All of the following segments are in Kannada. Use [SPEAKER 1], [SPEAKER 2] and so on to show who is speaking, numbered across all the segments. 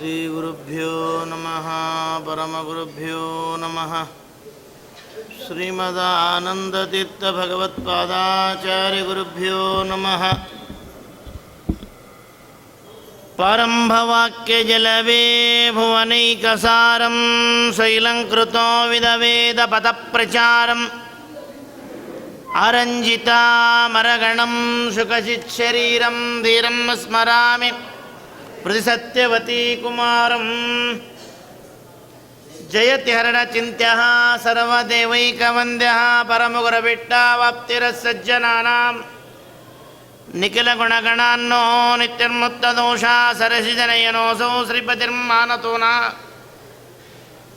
[SPEAKER 1] ಶ್ರೀಗುರುಭ್ಯೋ ನಮಃ ಪರಮಗುರುಭ್ಯೋ ನಮಃ. ಶ್ರೀಮದಾನಂದತೀರ್ಥಭಗವತ್ಪಾದಾಚಾರ್ಯಗುರುಭ್ಯೋ ನಮಃ. ಪ್ರಾರಂಭವಾಕ್ಯಜಲವೇ ಭುವನೈಕಸಾರಂ ಶೈಲಂಕೃತೋ ವಿದವೇದಪದಪ್ರಚಾರಂ ಆರಂಜಿತಾಮರಗಣಂ ಶುಕಚಿಚ್ಶರೀರಂ ಧೀರಂ ಸ್ಮರಾಮಿ ಪ್ರತಿಸತ್ಯವತೀ ಕುಮಾರಂ. ಜಯತಿ ಹರಣಚಿಂತ್ಯಃ ಸರ್ವದೇವೈಕವಂದ್ಯಃ ಪರಮಗುರುವಿಟ್ಟಾವಾಪ್ತಿರಸ್ಸಜ್ಜನಾನಾಂ ನಿಖಿಲಗುಣಗಣಾನ್ನೋ ನಿತ್ಯರ್ಮುಕ್ತದೋಷಾ ಸರಸಿಜನಯನೋऽಸೌ ಶ್ರೀಪತಿರ್ಮಾನತೋನ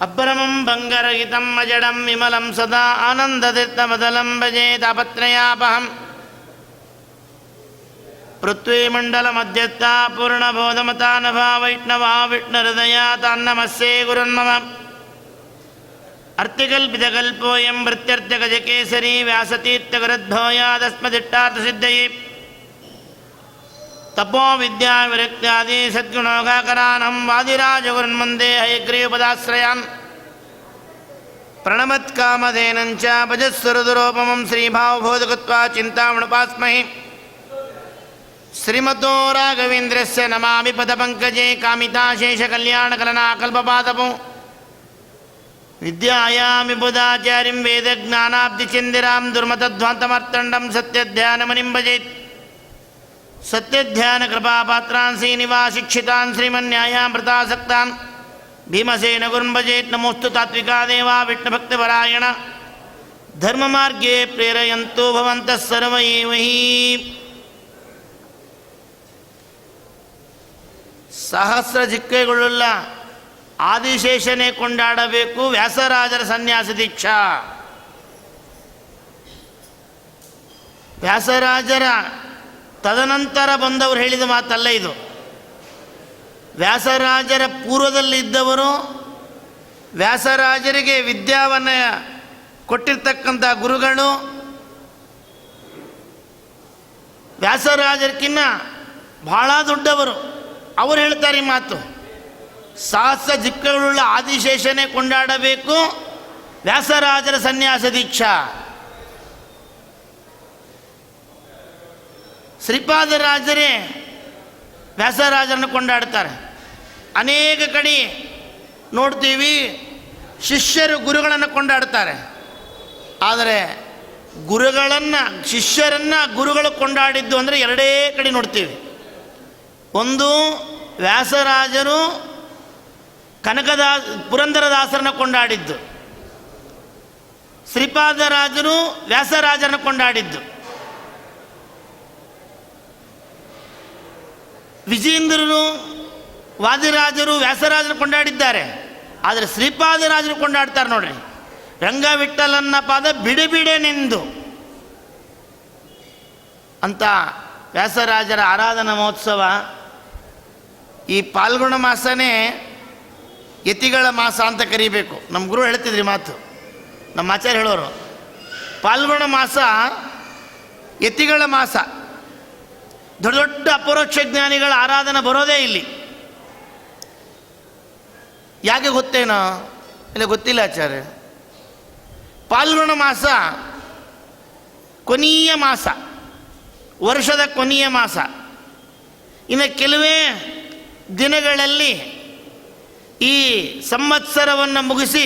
[SPEAKER 1] ಅಬ್ಬರಮಂ ಭಂಗರಹಿತಂ ಅಜಡಂ ವಿಮಲಂ ಸದಾ ಆನಂದತೀರ್ಥಮದಲಂ ಭಜೆ ತಾಪತ್ರಯಾಪಹಂ. ಪೃಥ್ವೀಮಂಡಲಮಧ್ಯಸ್ಥ ಪೂರ್ಣಬೋಧಮತಾನಭಾ ವೈಷ್ಣವಾ ವಿಷ್ಣುಹೃದಯ ತಾನ್ನಮಸ್ಸೇ ಗುರುನ್ಮಮ. ಅರ್ಥಿಕಲ್ಪಿತಕಲ್ಪೋಯಂ ಭೃತ್ಯರ್ಥಗಜಕೇಸರಿ ವ್ಯಾಸತೀರ್ಥಗುರುದ್ಭೂಯಾದಸ್ಮದಿಷ್ಟಾರ್ಥಸಿದ್ಧಯೇ ತಪೋ ವಿದ್ಯಾ ವಿರಕ್ತ್ಯಾದಿ ಸದ್ಗುಣೋಗಾಕರಾನಂ ವಾದಿರಾಜಗುರುನ್ಮಂದೇ ಹಯಗ್ರೀವಪದಾಶ್ರಯಾನ್. ಪ್ರಣಮತ್ಕಾಮಧೇನಂಚ ಭಜಸ್ವರದುರೋಪಮಂ ಶ್ರೀಭಾವಬೋಧಕತ್ವಾ ಚಿಂತಾಮಣುಪಾಸ್ಮಹಿ. ಶ್ರೀಮತೋ ರಾಘವೇಂದ್ರಸ್ಯ ನಮಾಮಿ ಪದಪಂಕಜೇ ಕಾಮಿತಾಶೇಷಕಲ್ಯಾಣಕಲನಾಕಲ್ಪಪಾದಪೋ. ವಿದ್ಯಾಯಾಂ ವಿಬುಧಾಚಾರ್ಯಂ ವೇದಜ್ಞಾನಾಬ್ಧಿಚಂದಿರಾಂ ದುರ್ಮತಧ್ವಾಂತಮಾರ್ತಂಡಂ ಸತ್ಯಧ್ಯಾನಮನಿಂ ಭಜೇತ್. ಸತ್ಯಧ್ಯಾನಕೃಪಾಪಾತ್ರಾನ್ ಶ್ರೀನಿವಾಸಿಕ್ಷಿತಾನ್ ಶ್ರೀಮನ್ಯಾಯಾಮೃತಾಸಕ್ತಾನ್ ಭೀಮಸೇನ ಗುರುನ್ ಭಜೇತ್. ನಮೋಸ್ತು ತಾತ್ವಿಕಾ ದೇವಾ ವಿಷ್ಣುಭಕ್ತಿಪರಾಯಣ ಧರ್ಮಮಾರ್ಗೇ ಪ್ರೇರಯಂತು ಭವಂತಃ ಸರ್ವ ಏವ ಹಿ. ಸಹಸ್ರ ಜಿಕ್ಕೆಗಳುಳ್ಳ ಆದಿಶೇಷನೇ ಕೊಂಡಾಡಬೇಕು ವ್ಯಾಸರಾಜರ ಸನ್ಯಾಸ ದೀಕ್ಷಾ. ವ್ಯಾಸರಾಜರ ತದನಂತರ ಬಂದವರು ಹೇಳಿದ ಮಾತಲ್ಲ ಇದು. ವ್ಯಾಸರಾಜರ ಪೂರ್ವದಲ್ಲಿದ್ದವರು, ವ್ಯಾಸರಾಜರಿಗೆ ವಿದ್ಯಾವನ್ನು ಕೊಟ್ಟಿರ್ತಕ್ಕಂಥ ಗುರುಗಳು, ವ್ಯಾಸರಾಜರ್ಕಿನ್ನ ಬಹಳ ದೊಡ್ಡವರು, ಅವರು ಹೇಳ್ತಾರೆ ಈ ಮಾತು. ಸಹಸ್ರ ಜಿಕ್ಕಗಳುಳ್ಳ ಆದಿಶೇಷನೇ ಕೊಂಡಾಡಬೇಕು ವ್ಯಾಸರಾಜರ ಸನ್ಯಾಸ ದೀಕ್ಷಾ. ಶ್ರೀಪಾದರಾಜರೇ ವ್ಯಾಸರಾಜರನ್ನು ಕೊಂಡಾಡ್ತಾರೆ. ಅನೇಕ ಕಡೆ ನೋಡ್ತೀವಿ ಶಿಷ್ಯರು ಗುರುಗಳನ್ನು ಕೊಂಡಾಡ್ತಾರೆ. ಆದರೆ ಶಿಷ್ಯರನ್ನು ಗುರುಗಳು ಕೊಂಡಾಡಿದ್ದು ಅಂದರೆ ಎರಡೇ ಕಡೆ ನೋಡ್ತೀವಿ. ಒಂದು ವ್ಯಾಸರಾಜರು ಪುರಂದರದಾಸರನ್ನು ಕೊಂಡಾಡಿದ್ದು, ಶ್ರೀಪಾದರಾಜರು ವ್ಯಾಸರಾಜರನ್ನು ಕೊಂಡಾಡಿದ್ದು. ವಿಜೇಂದ್ರರು ವಾದಿರಾಜರು ವ್ಯಾಸರಾಜರು ಕೊಂಡಾಡಿದ್ದಾರೆ. ಆದರೆ ಶ್ರೀಪಾದರಾಜರು ಕೊಂಡಾಡ್ತಾರೆ ನೋಡ್ರಿ. ರಂಗವಿಠಲನ್ನ ಪಾದ ಬಿಡೆನೆಂದು ಅಂತ ವ್ಯಾಸರಾಜರ ಆರಾಧನಾ ಮಹೋತ್ಸವ. ಈ ಪಾಲ್ಗುಣ ಮಾಸನೇ ಯತಿಗಳ ಮಾಸ ಅಂತ ಕರೀಬೇಕು. ನಮ್ಮ ಗುರು ಹೇಳ್ತಿದ್ರಿ ಮಾತು, ನಮ್ಮ ಆಚಾರ್ಯ ಹೇಳೋರು. ಪಾಲ್ಗುಣ ಮಾಸ ಯತಿಗಳ ಮಾಸ. ದೊಡ್ಡ ದೊಡ್ಡ ಅಪರೋಕ್ಷ ಜ್ಞಾನಿಗಳ ಆರಾಧನೆ ಬರೋದೇ ಇಲ್ಲಿ. ಯಾಕೆ ಗೊತ್ತೇನೋ ಇಲ್ಲ, ಗೊತ್ತಿಲ್ಲ ಆಚಾರ್ಯ. ಪಾಲ್ಗುಣ ಮಾಸ ಕೊನೆಯ ಮಾಸ, ವರ್ಷದ ಕೊನೆಯ ಮಾಸ. ಇನ್ನು ಕೆಲವೇ ದಿನಗಳಲ್ಲಿ ಈ ಸಂವತ್ಸರವನ್ನು ಮುಗಿಸಿ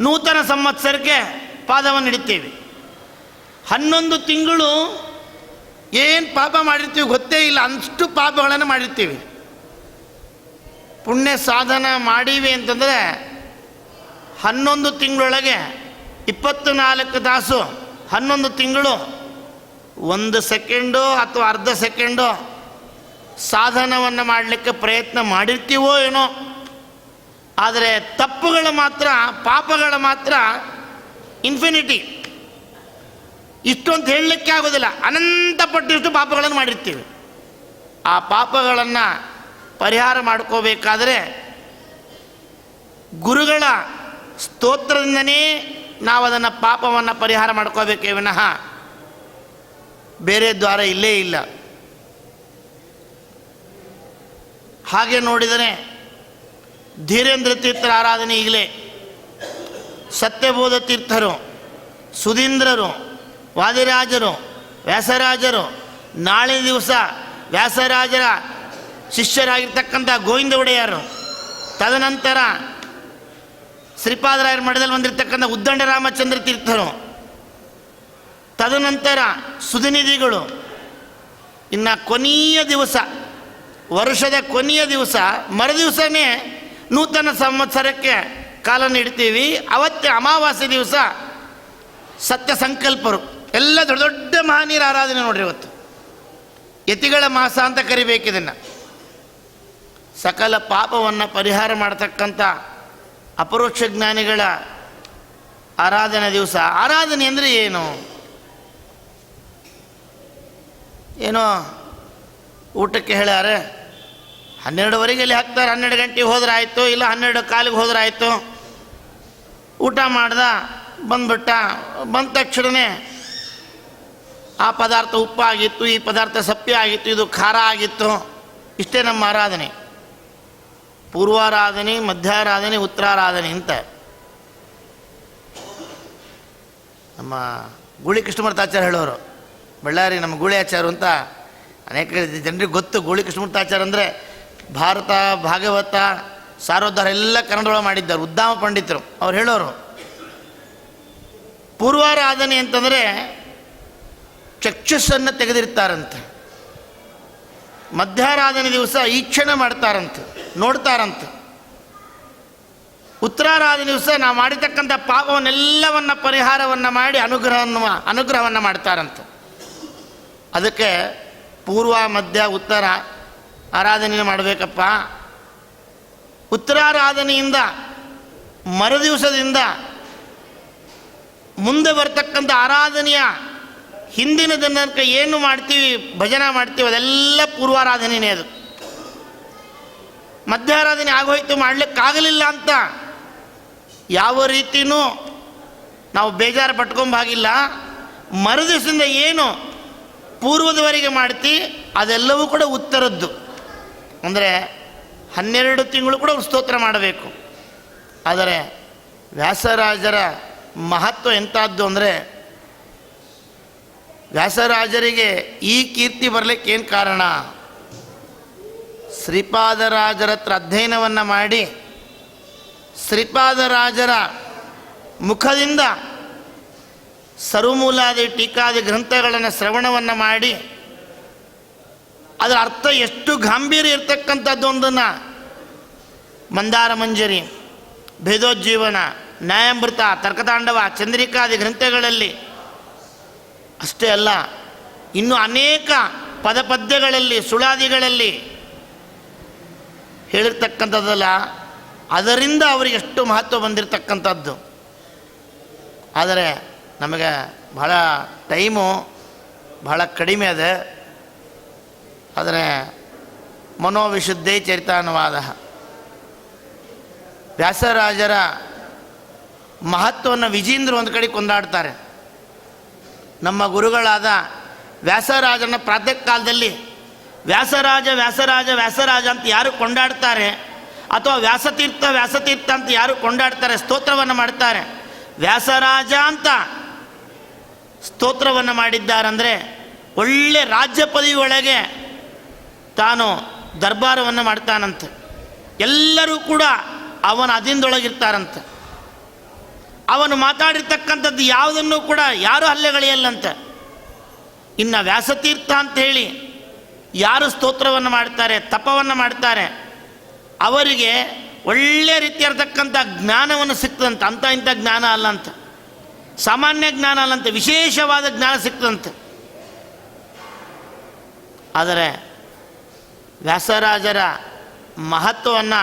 [SPEAKER 1] ನೂತನ ಸಂವತ್ಸರಕ್ಕೆ ಪಾದವನ್ನು ಇಡ್ತೇವೆ. 11 ತಿಂಗಳು ಏನು ಪಾಪ ಮಾಡಿರ್ತೀವಿ ಗೊತ್ತೇ ಇಲ್ಲ, ಅಷ್ಟು ಪಾಪಗಳನ್ನು ಮಾಡಿರ್ತೀವಿ. ಪುಣ್ಯ ಸಾಧನ ಮಾಡೀವಿ ಅಂತಂದರೆ 11 ತಿಂಗಳೊಳಗೆ 24 ತಾಸು 11 ತಿಂಗಳು 1 ಸೆಕೆಂಡು ಅಥವಾ ಅರ್ಧ ಸೆಕೆಂಡು ಸಾಧನವನ್ನು ಮಾಡಲಿಕ್ಕೆ ಪ್ರಯತ್ನ ಮಾಡಿರ್ತೀವೋ ಏನೋ. ಆದರೆ ತಪ್ಪುಗಳು ಮಾತ್ರ, ಪಾಪಗಳು ಮಾತ್ರ ಇನ್ಫಿನಿಟಿ. ಇಷ್ಟೊಂದು ಹೇಳಲಿಕ್ಕೆ ಆಗೋದಿಲ್ಲ, ಅನಂತ ಪಟ್ಟಿಷ್ಟು ಪಾಪಗಳನ್ನು ಮಾಡಿರ್ತೀವಿ. ಆ ಪಾಪಗಳನ್ನು ಪರಿಹಾರ ಮಾಡ್ಕೋಬೇಕಾದ್ರೆ ಗುರುಗಳ ಸ್ತೋತ್ರದಿಂದನೇ ನಾವು ಅದನ್ನು ಪಾಪವನ್ನು ಪರಿಹಾರ ಮಾಡ್ಕೋಬೇಕೇ ವಿನಃ ಬೇರೆ ದ್ವಾರ ಇಲ್ಲೇ ಇಲ್ಲ. ಹಾಗೆ ನೋಡಿದರೆ ಧೀರೇಂದ್ರ ತೀರ್ಥರ ಆರಾಧನೆ ಈಗಲೇ, ಸತ್ಯಬೋಧ ತೀರ್ಥರು, ಸುಧೀಂದ್ರರು, ವಾದಿರಾಜರು, ವ್ಯಾಸರಾಜರು, ನಾಳೆ ದಿವಸ ವ್ಯಾಸರಾಜರ ಶಿಷ್ಯರಾಗಿರ್ತಕ್ಕಂಥ ಗೋವಿಂದ ಒಡೆಯರು, ತದನಂತರ ಶ್ರೀಪಾದರಾಯರ ಮಠದಲ್ಲಿ ಬಂದಿರತಕ್ಕಂಥ ಉದ್ದಂಡ ರಾಮಚಂದ್ರ ತೀರ್ಥರು, ತದನಂತರ ಸುಧನಿಧಿಗಳು. ಇನ್ನು ಕೊನೆಯ ದಿವಸ, ವರ್ಷದ ಕೊನೆಯ ದಿವಸ, ಮರುದಿವಸನೇ ನೂತನ ಸಂವತ್ಸರಕ್ಕೆ ಕಾಲ ನೀಡ್ತೀವಿ. ಅವತ್ತೇ ಅಮಾವಾಸ್ಯೆ ದಿವಸ ಸತ್ಯ ಸಂಕಲ್ಪರು ಎಲ್ಲ ದೊಡ್ಡ ದೊಡ್ಡ ಮಹನೀಯರ ಆರಾಧನೆ ನೋಡ್ರಿ. ಇವತ್ತು ಯತಿಗಳ ಮಾಸ ಅಂತ ಕರಿಬೇಕಿದನ್ನು. ಸಕಲ ಪಾಪವನ್ನು ಪರಿಹಾರ ಮಾಡತಕ್ಕಂಥ ಅಪರೋಕ್ಷ ಜ್ಞಾನಿಗಳ ಆರಾಧನೆ ದಿವಸ. ಆರಾಧನೆ ಅಂದರೆ ಏನು? ಏನೋ ಊಟಕ್ಕೆ ಹೇಳ್ಯಾರೆ 12ವರೆಗೆ ಅಲ್ಲಿ ಹಾಕ್ತಾರೆ, 12 ಗಂಟೆಗೆ ಹೋದ್ರೆ ಆಯಿತು, ಇಲ್ಲ 12 ಕಾಲಿಗೆ ಹೋದ್ರೆ ಆಯಿತು. ಊಟ ಮಾಡ್ದ, ಬಂದ್ಬಿಟ್ಟ, ಬಂದ ತಕ್ಷಣವೇ ಆ ಪದಾರ್ಥ ಉಪ್ಪಾಗಿತ್ತು, ಈ ಪದಾರ್ಥ ಸಪ್ಪೆ ಆಗಿತ್ತು, ಇದು ಖಾರ ಆಗಿತ್ತು. ಇಷ್ಟೇ ನಮ್ಮ ಆರಾಧನೆ. ಪೂರ್ವಾರಾಧನೆ, ಮಧ್ಯಾರಾಧನೆ, ಉತ್ತರಾರಾಧನೆ ಅಂತ. ನಮ್ಮ ಗೂಳಿ ಕೃಷ್ಣಮೂರ್ತಾಚಾರ್ಯ ಹೇಳೋರು, ಬಳ್ಳಾರಿ ನಮ್ಮ ಗೂಳಿ ಆಚಾರ್ಯ ಅಂತ ಅನೇಕ ಜನರಿಗೆ ಗೊತ್ತು. ಗೂಳಿ ಕೃಷ್ಣಮೂರ್ತಾಚಾರ್ಯ ಅಂದರೆ ಭಾರತ, ಭಾಗವತ, ಸಾರೋದ್ಧಾರ ಎಲ್ಲ ಕನ್ನಡೊಳಗೆ ಮಾಡಿದ್ದಾರೆ, ಉದ್ದಾಮ ಪಂಡಿತರು. ಅವ್ರು ಹೇಳೋರು, ಪೂರ್ವಾರಾಧನೆ ಅಂತಂದರೆ ಚಕ್ಷುಸ್ಸನ್ನು ತೆಗೆದಿರ್ತಾರಂತೆ. ಮಧ್ಯಾರಾಧನೆ ದಿವಸ ಈಕ್ಷಣೆ ಮಾಡ್ತಾರಂತೆ, ನೋಡ್ತಾರಂತೆ. ಉತ್ತರಾರಾಧನೆ ದಿವಸ ನಾವು ಮಾಡಿರ್ತಕ್ಕಂಥ ಪಾಪವನ್ನೆಲ್ಲವನ್ನು ಪರಿಹಾರವನ್ನು ಮಾಡಿ ಅನುಗ್ರಹವನ್ನು ಮಾಡ್ತಾರಂತೆ. ಅದಕ್ಕೆ ಪೂರ್ವ, ಮಧ್ಯ, ಉತ್ತರ ಆರಾಧನೆ ಮಾಡಬೇಕಪ್ಪ. ಉತ್ತರಾರಾಧನೆಯಿಂದ ಮರುದಿವಸದಿಂದ ಮುಂದೆ ಬರ್ತಕ್ಕಂಥ ಆರಾಧನೆಯ ಹಿಂದಿನ ದಿನಕ್ಕೆ ಏನು ಮಾಡ್ತೀವಿ, ಭಜನೆ ಮಾಡ್ತೀವಿ, ಅದೆಲ್ಲ ಪೂರ್ವಾರಾಧನೆಯೇ. ಅದು ಮಧ್ಯಾರಾಧನೆ ಆಗೋಯ್ತು, ಮಾಡಲಿಕ್ಕಾಗಲಿಲ್ಲ ಅಂತ ಯಾವ ರೀತಿಯೂ ನಾವು ಬೇಜಾರು ಪಟ್ಕೊಂಬಾಗಿಲ್ಲ. ಮರುದಿವಸದಿಂದ ಏನು ಪೂರ್ವದವರೆಗೆ ಮಾಡ್ತಿ ಅದೆಲ್ಲವೂ ಕೂಡ ಉತ್ತರದ್ದು. ಅಂದರೆ 12 ತಿಂಗಳು ಕೂಡ ಸ್ತೋತ್ರ ಮಾಡಬೇಕು. ಆದರೆ ವ್ಯಾಸರಾಜರ ಮಹತ್ವ ಎಂಥದ್ದು ಅಂದರೆ, ವ್ಯಾಸರಾಜರಿಗೆ ಈ ಕೀರ್ತಿ ಬರಲಿಕ್ಕೆ ಏನು ಕಾರಣ? ಶ್ರೀಪಾದರಾಜರ ಹತ್ರ ಅಧ್ಯಯನವನ್ನು ಮಾಡಿ, ಶ್ರೀಪಾದರಾಜರ ಮುಖದಿಂದ ಸರ್ವಮೂಲಾದಿ ಟೀಕಾದಿ ಗ್ರಂಥಗಳನ್ನು ಶ್ರವಣವನ್ನು ಮಾಡಿ ಅದರ ಅರ್ಥ ಎಷ್ಟು ಗಾಂಭೀರ್ಯ ಇರ್ತಕ್ಕಂಥದ್ದೊಂದನ್ನು ಮಂದಾರ ಮಂಜರಿ, ಭೇದೋಜ್ಜೀವನ, ನ್ಯಾಯಾಮೃತ, ತರ್ಕತಾಂಡವ, ಚಂದ್ರಿಕಾದಿ ಗ್ರಂಥಗಳಲ್ಲಿ ಅಷ್ಟೇ ಅಲ್ಲ, ಇನ್ನು ಅನೇಕ ಪದಪದ್ಯಗಳಲ್ಲಿ, ಸುಳಾದಿಗಳಲ್ಲಿ ಹೇಳಿರ್ತಕ್ಕಂಥದ್ದಲ್ಲ, ಅದರಿಂದ ಅವರಿಗೆ ಎಷ್ಟು ಮಹತ್ವ ಬಂದಿರತಕ್ಕಂಥದ್ದು. ಆದರೆ ನಮಗೆ ಬಹಳ ಟೈಮು ಬಹಳ ಕಡಿಮೆ ಅದ. ಆದರೆ ಮನೋವಿಶುದ್ಧೇ ಚರಿತಾನುವಾದ, ವ್ಯಾಸರಾಜರ ಮಹತ್ವವನ್ನು ವಿಜೇಂದ್ರ ಒಂದು ಕಡೆ ಕೊಂಡಾಡ್ತಾರೆ. ನಮ್ಮ ಗುರುಗಳಾದ ವ್ಯಾಸರಾಜನ ಪ್ರಾತಃ ಕಾಲದಲ್ಲಿ ವ್ಯಾಸರಾಜ ವ್ಯಾಸರಾಜ ವ್ಯಾಸರಾಜ ಅಂತ ಯಾರು ಕೊಂಡಾಡ್ತಾರೆ, ಅಥವಾ ವ್ಯಾಸತೀರ್ಥ ವ್ಯಾಸತೀರ್ಥ ಅಂತ ಯಾರು ಕೊಂಡಾಡ್ತಾರೆ, ಸ್ತೋತ್ರವನ್ನು ಮಾಡ್ತಾರೆ, ವ್ಯಾಸರಾಜ ಅಂತ ಸ್ತೋತ್ರವನ್ನು ಮಾಡಿದ್ದಾರಂದರೆ ಒಳ್ಳೆ ರಾಜ್ಯ ಪದವಿ ಒಳಗೆ ತಾನು ದರ್ಬಾರವನ್ನು ಮಾಡ್ತಾನಂತೆ. ಎಲ್ಲರೂ ಕೂಡ ಅವನ ಅಧೀನದೊಳಗಿರ್ತಾರಂತೆ. ಅವನು ಮಾತಾಡಿರ್ತಕ್ಕಂಥದ್ದು ಯಾವುದನ್ನು ಕೂಡ ಯಾರೂ ಹಲ್ಲೆಗಳಿಯಲ್ಲಂತೆ. ಇನ್ನು ವ್ಯಾಸತೀರ್ಥ ಅಂಥೇಳಿ ಯಾರು ಸ್ತೋತ್ರವನ್ನು ಮಾಡ್ತಾರೆ, ತಪವನ್ನು ಮಾಡ್ತಾರೆ, ಅವರಿಗೆ ಒಳ್ಳೆಯ ರೀತಿಯಾಗಿರ್ತಕ್ಕಂಥ ಜ್ಞಾನವನ್ನು ಸಿಕ್ತದಂತೆ. ಅಂಥ ಇಂಥ ಜ್ಞಾನ ಅಲ್ಲಂತ, ಸಾಮಾನ್ಯ ಜ್ಞಾನ ಅಲ್ಲಂತೆ, ವಿಶೇಷವಾದ ಜ್ಞಾನ ಸಿಕ್ತದಂತೆ. ಆದರೆ ವ್ಯಾಸರಾಜರ ಮಹತ್ವವನ್ನು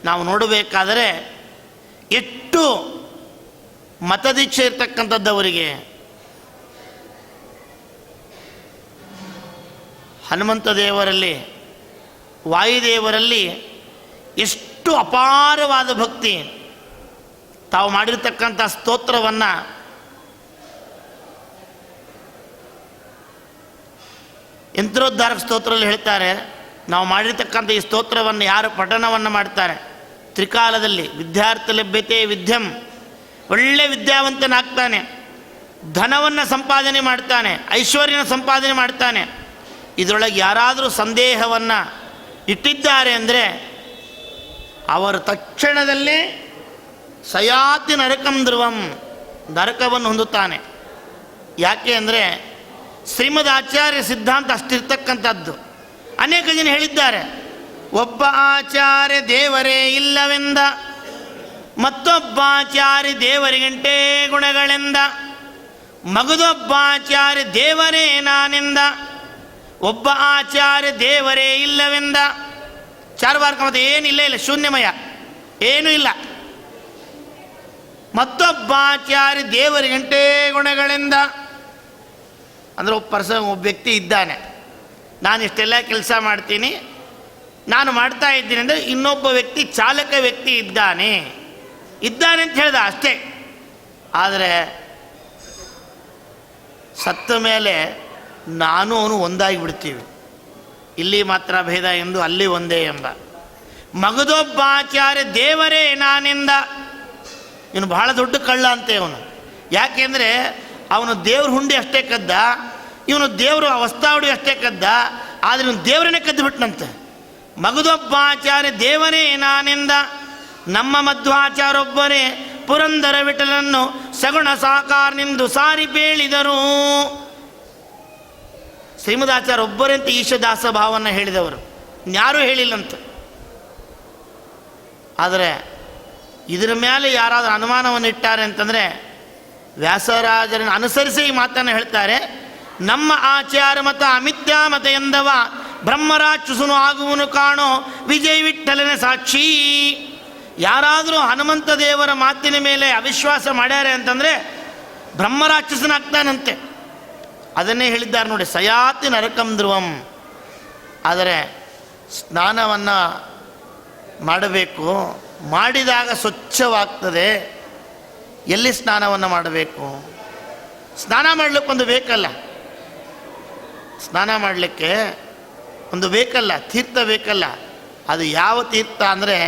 [SPEAKER 1] ನಾವು ನೋಡಬೇಕಾದರೆ ಎಷ್ಟು ಮತದೀಕ್ಷೆ ಇರ್ತಕ್ಕಂಥದ್ದು ಅವರಿಗೆ. ಹನುಮಂತ ದೇವರಲ್ಲಿ, ವಾಯುದೇವರಲ್ಲಿ ಎಷ್ಟು ಅಪಾರವಾದ ಭಕ್ತಿ. ತಾವು ಮಾಡಿರ್ತಕ್ಕಂಥ ಸ್ತೋತ್ರವನ್ನು ಯಂತ್ರೋದ್ಧಾರಕ ಸ್ತೋತ್ರದಲ್ಲಿ ಹೇಳ್ತಾರೆ, ನಾವು ಮಾಡಿರ್ತಕ್ಕಂಥ ಈ ಸ್ತೋತ್ರವನ್ನು ಯಾರು ಪಠನವನ್ನು ಮಾಡ್ತಾರೆ, ತ್ರಿಕಾಲದಲ್ಲಿ ವಿದ್ಯಾರ್ಥಿ ಲಭ್ಯತೆ ವಿದ್ಯಂ, ಒಳ್ಳೆ ವಿದ್ಯಾವಂತನಾಗ್ತಾನೆ, ಧನವನ್ನು ಸಂಪಾದನೆ ಮಾಡ್ತಾನೆ, ಐಶ್ವರ್ಯನ ಸಂಪಾದನೆ ಮಾಡ್ತಾನೆ. ಇದರೊಳಗೆ ಯಾರಾದರೂ ಸಂದೇಹವನ್ನು ಇಟ್ಟಿದ್ದಾರೆ ಅಂದರೆ ಅವರು ತಕ್ಷಣದಲ್ಲೇ ಸಯಾತಿ ನರಕಂ ಧ್ರುವಂ, ನರಕವನ್ನು ಹೊಂದುತ್ತಾನೆ. ಯಾಕೆ ಅಂದರೆ ಶ್ರೀಮದ್ ಆಚಾರ್ಯ ಸಿದ್ಧಾಂತ ಅಷ್ಟಿರ್ತಕ್ಕಂಥದ್ದು. ಅನೇಕ ಜನ ಹೇಳಿದ್ದಾರೆ, ಒಬ್ಬ ಆಚಾರ್ಯ ದೇವರೇ ಇಲ್ಲವೆಂದ, ಮತ್ತೊಬ್ಬ ಆಚಾರ್ಯ ದೇವರಿಗಂಟೇ ಗುಣಗಳೆಂದ, ಮಗದೊಬ್ಬ ಆಚಾರ್ಯ ದೇವರೇ ನಾನೆಂದ, ಒಬ್ಬ ಆಚಾರ್ಯ ದೇವರೇ ಇಲ್ಲವೆಂದ. ಚಾರ್ವಾಕ ಮತ್ತು ಏನಿಲ್ಲ, ಇಲ್ಲ ಶೂನ್ಯಮಯ, ಏನೂ ಇಲ್ಲ. ಮತ್ತೊಬ್ಬ ಆಚಾರ್ಯ ದೇವರಿಗಂಟೇ ಗುಣಗಳೆಂದ ಅಂದರೆ ಒಬ್ಬ ವ್ಯಕ್ತಿ ಇದ್ದಾನೆ, ನಾನು ಇಷ್ಟೆಲ್ಲ ಕೆಲಸ ಮಾಡ್ತೀನಿ, ನಾನು ಮಾಡ್ತಾ ಇದ್ದೀನಿ ಅಂದರೆ ಇನ್ನೊಬ್ಬ ವ್ಯಕ್ತಿ ಚಾಲಕ ವ್ಯಕ್ತಿ ಇದ್ದಾನೆ ಅಂತ ಹೇಳ್ದ ಅಷ್ಟೇ. ಆದರೆ ಸತ್ತ ಮೇಲೆ ನಾನು ಅವನು ಒಂದಾಗಿ ಬಿಡ್ತೀವಿ. ಇಲ್ಲಿ ಮಾತ್ರ ಭೇದ ಎಂದು ಅಲ್ಲಿ ಒಂದೇ ಎಂಬ. ಮಗದೊಬ್ಬ ಆಚಾರ್ಯ ದೇವರೇ ನಾನೆಂದ, ಇವನು ಬಹಳ ದೊಡ್ಡ ಕಳ್ಳ ಅಂತೆ ಅವನು. ಯಾಕೆಂದರೆ ಅವನು ದೇವ್ರ ಹುಂಡಿ ಅಷ್ಟೇ ಕದ್ದ, ಇವನು ದೇವರು ವಸ್ತಾವಡಿ ಅಷ್ಟೇ ಕದ್ದ, ಆದರೆ ಇವನು ದೇವರನ್ನೇ ಕದ್ದು ಬಿಟ್ಟನಂತೆ. ಮಗದೊಬ್ಬ ಆಚಾರ್ಯ ದೇವರೇ ನಾನೆಂದ, ನಮ್ಮ ಮಧ್ವಾಚಾರ್ಯೊಬ್ಬರೇ ಪುರಂದರ ವಿಠಲನ್ನು ಸಗುಣ ಸಾಕಾರನೆಂದು ಸಾರಿ ಬೇಳಿದರು. ಶ್ರೀಮದಾಚಾರ್ಯ ಒಬ್ಬರಂತೆ ಈಶದಾಸ ಭಾವವನ್ನು ಹೇಳಿದವರು, ಯಾರೂ ಹೇಳಿಲ್ಲಂತ. ಆದರೆ ಇದರ ಮೇಲೆ ಯಾರಾದರೂ ಅನುಮಾನವನ್ನು ಇಟ್ಟಾರೆ ಅಂತಂದರೆ ವ್ಯಾಸರಾಜರನ್ನು ಅನುಸರಿಸಿ ಈ ಮಾತನ್ನು ಹೇಳ್ತಾರೆ. ನಮ್ಮ ಆಚಾರ್ಯ ಮತ ಅಮಿತ್ಯಾ ಮತ ಎಂದವ ಬ್ರಹ್ಮರಾಕ್ಷಸನು ಆಗುವನು ಕಾಣೋ ವಿಜಯ ವಿಠಲನ ಸಾಕ್ಷಿ. ಯಾರಾದರೂ ಹನುಮಂತ ದೇವರ ಮಾತಿನ ಮೇಲೆ ಅವಿಶ್ವಾಸ ಮಾಡ್ಯಾರೆ ಅಂತಂದರೆ ಬ್ರಹ್ಮರಾಕ್ಷಸನಾಗ್ತಾನಂತೆ. ಅದನ್ನೇ ಹೇಳಿದ್ದಾರೆ ನೋಡಿ, ಸಯಾತಿ ನರಕಂ ಧ್ರುವಂ. ಆದರೆ ಸ್ನಾನವನ್ನು ಮಾಡಬೇಕು, ಮಾಡಿದಾಗ ಸ್ವಚ್ಛವಾಗ್ತದೆ. ಎಲ್ಲಿ ಸ್ನಾನವನ್ನು ಮಾಡಬೇಕು? ಸ್ನಾನ ಮಾಡಲಿಕ್ಕೊಂದು ಬೇಕಲ್ಲ, ಸ್ನಾನ ಮಾಡಲಿಕ್ಕೆ ಒಂದು ಬೇಕಲ್ಲ, ತೀರ್ಥ ಬೇಕಲ್ಲ. ಅದು ಯಾವ ತೀರ್ಥ ಅಂದರೆ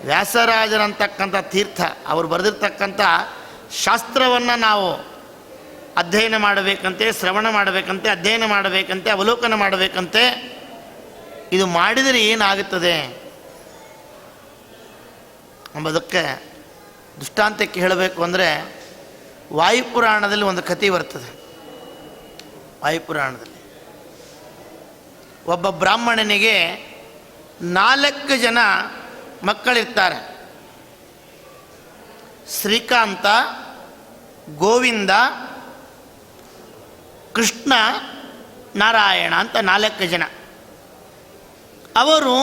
[SPEAKER 1] ವ್ಯಾಸರಾಜರಂತಕ್ಕಂಥ ತೀರ್ಥ. ಅವರು ಬರೆದಿರ್ತಕ್ಕಂಥ ಶಾಸ್ತ್ರವನ್ನು ನಾವು ಅಧ್ಯಯನ ಮಾಡಬೇಕಂತೆ, ಶ್ರವಣ ಮಾಡಬೇಕಂತೆ, ಅಧ್ಯಯನ ಮಾಡಬೇಕಂತೆ, ಅವಲೋಕನ ಮಾಡಬೇಕಂತೆ. ಇದು ಮಾಡಿದರೆ ಏನಾಗುತ್ತದೆ ಎಂಬುದಕ್ಕೆ ದೃಷ್ಟಾಂತಕ್ಕೆ ಹೇಳಬೇಕು ಅಂದರೆ ವಾಯುಪುರಾಣದಲ್ಲಿ ಒಂದು ಕಥೆ ಬರ್ತದೆ. ವಾಯುಪುರಾಣದಲ್ಲಿ ಒಬ್ಬ ಬ್ರಾಹ್ಮಣನಿಗೆ 4 ಜನ ಮಕ್ಕಳಿರ್ತಾರೆ. ಶ್ರೀಕಾಂತ, ಗೋವಿಂದ, ಕೃಷ್ಣ, ನಾರಾಯಣ ಅಂತ 4 ಜನ. ಅವರು